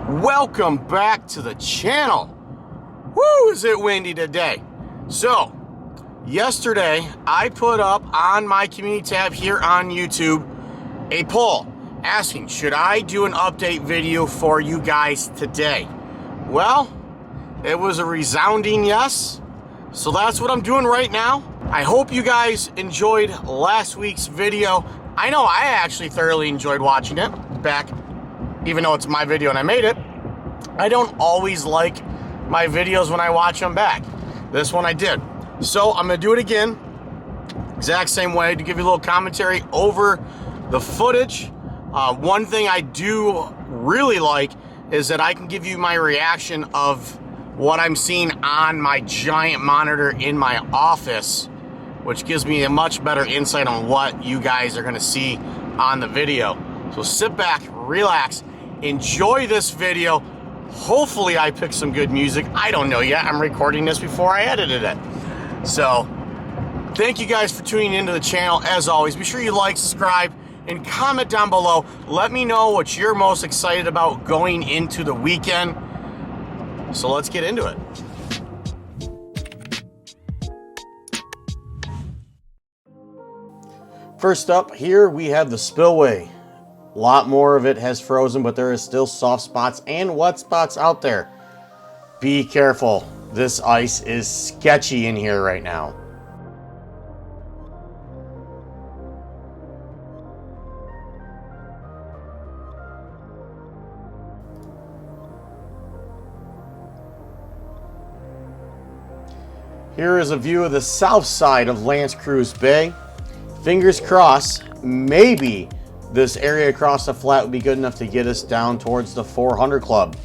Welcome back to the channel. Woo, is it windy today? So, yesterday I put up on my community tab here on YouTube a poll asking, should I do an update video for you guys today? Well, it was a resounding yes. So that's what I'm doing right now. I hope you guys enjoyed last week's video. I know I actually thoroughly enjoyed watching it back, even though it's my video and I made it. I don't always like my videos when I watch them back. This one I did. So I'm gonna do it again, exact same way, to give you a little commentary over the footage. One thing I do really like is that I can give you my reaction of what I'm seeing on my giant monitor in my office, which gives me a much better insight on what you guys are gonna see on the video. So sit back, relax, enjoy this video. Hopefully I picked some good music. I don't know yet. I'm recording this before I edited it. So thank you guys for tuning into the channel. As always, be sure you like, subscribe, and comment down below. Let me know what you're most excited about going into the weekend. So let's get into it. First up here we have the Spillway. A lot more of it has frozen, but there is still soft spots and wet spots out there. Be careful. This ice is sketchy in here right now. Here is a view of the south side of L'Anse Creuse Bay. Fingers crossed, maybe this area across the flat would be good enough to get us down towards the 400 club.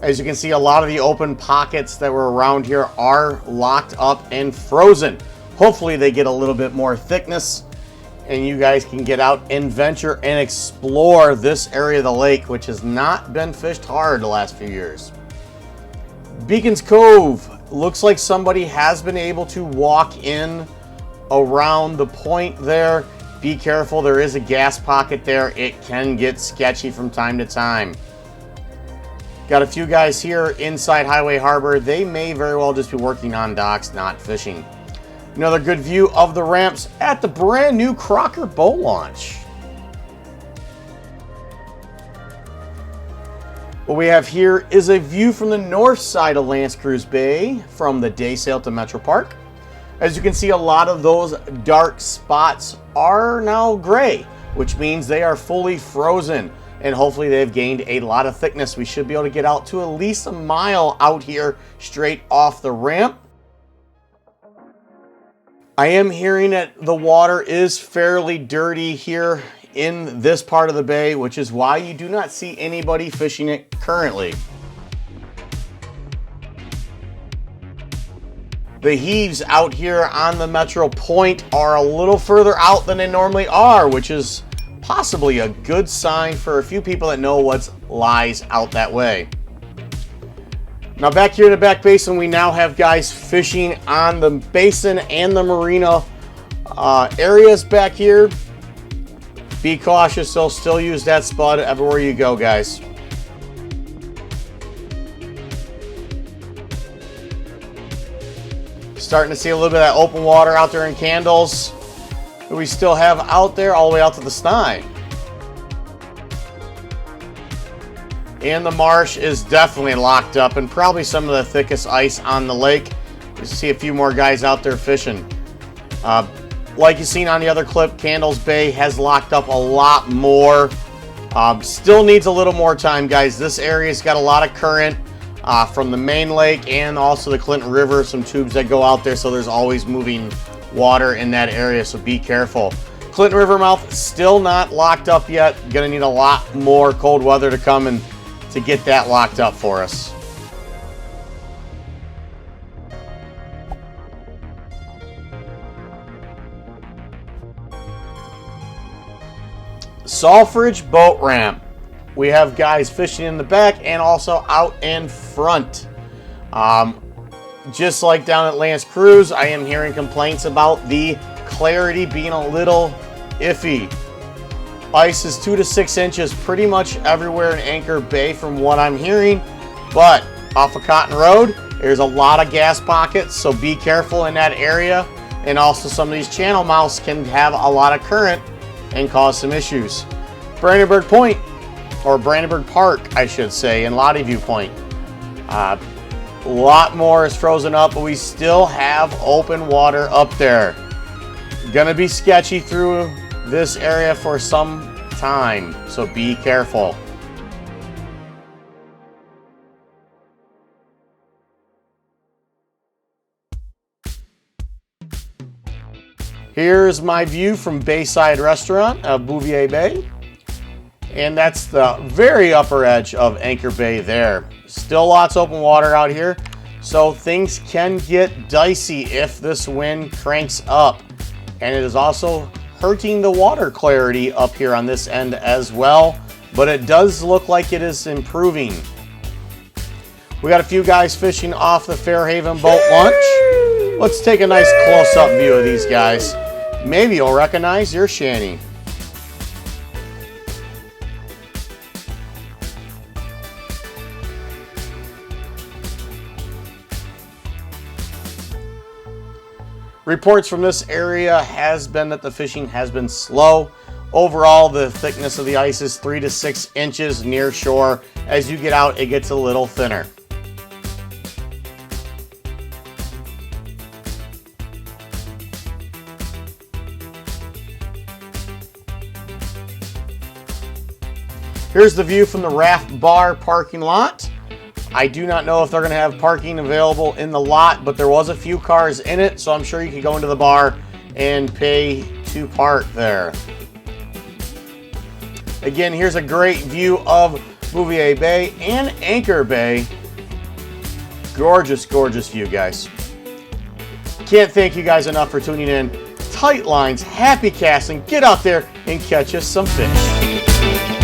As you can see, a lot of the open pockets that were around here are locked up and frozen. Hopefully they get a little bit more thickness and you guys can get out and venture and explore this area of the lake, which has not been fished hard the last few years. Beacon's Cove, looks like somebody has been able to walk in around the point there. Be careful, there is a gas pocket there. It can get sketchy from time to time. Got a few guys here inside Highway Harbor. They may very well just be working on docks, not fishing. Another good view of the ramps at the brand new Crocker boat launch. What we have here is a view from the north side of L'Anse Creuse Bay from the day sail to Metro Park. As you can see, a lot of those dark spots are now gray, which means they are fully frozen, and hopefully they've gained a lot of thickness. We should be able to get out to at least a mile out here straight off the ramp. I am hearing that the water is fairly dirty here in this part of the bay, which is why you do not see anybody fishing it currently. The heaves out here on the Metro Point are a little further out than they normally are, which is possibly a good sign for a few people that know what lies out that way. Now back here in the back basin, we now have guys fishing on the basin and the marina areas back here. Be cautious, they'll still use that spud everywhere you go, guys. Starting to see a little bit of that open water out there in Candles. We still have out there all the way out to the Snide. And the marsh is definitely locked up and probably some of the thickest ice on the lake. You see a few more guys out there fishing. Like you've seen on the other clip, Candles Bay has locked up a lot more. Still needs a little more time, guys. This area's got a lot of current from the main lake and also the Clinton River, some tubes that go out there, so there's always moving water in that area, so be careful. Clinton River mouth still not locked up yet. Gonna need a lot more cold weather to come and to get that locked up for us. Salfridge boat ramp. We have guys fishing in the back and also out in front. just like down at Lance Cruise, I am hearing complaints about the clarity being a little iffy. Ice is 2 to 6 inches pretty much everywhere in Anchor Bay from what I'm hearing, but off of Cotton Road, there's a lot of gas pockets, so be careful in that area. And also some of these channel mouths can have a lot of current and cause some issues. Brandenburg Point, or Brandenburg Park, I should say, and Lottie View Point. A lot more is frozen up, but we still have open water up there. Gonna be sketchy through this area for some time, so be careful. Here's my view from Bayside Restaurant of Bouvier Bay. And that's the very upper edge of Anchor Bay there. Still lots of open water out here, so things can get dicey if this wind cranks up. And it is also hurting the water clarity up here on this end as well, but it does look like it is improving. We got a few guys fishing off the Fairhaven boat launch. Let's take a nice close-up view of these guys. Maybe you'll recognize your shanty. Reports from this area has been that the fishing has been slow. Overall, the thickness of the ice is 3 to 6 inches near shore. As you get out, it gets a little thinner. Here's the view from the Raft Bar parking lot. I do not know if they're going to have parking available in the lot, but there was a few cars in it, so I'm sure you can go into the bar and pay to park there. Again, here's a great view of Bouvier Bay and Anchor Bay. Gorgeous, gorgeous view, guys. Can't thank you guys enough for tuning in. Tight lines, happy casting. Get out there and catch us some fish.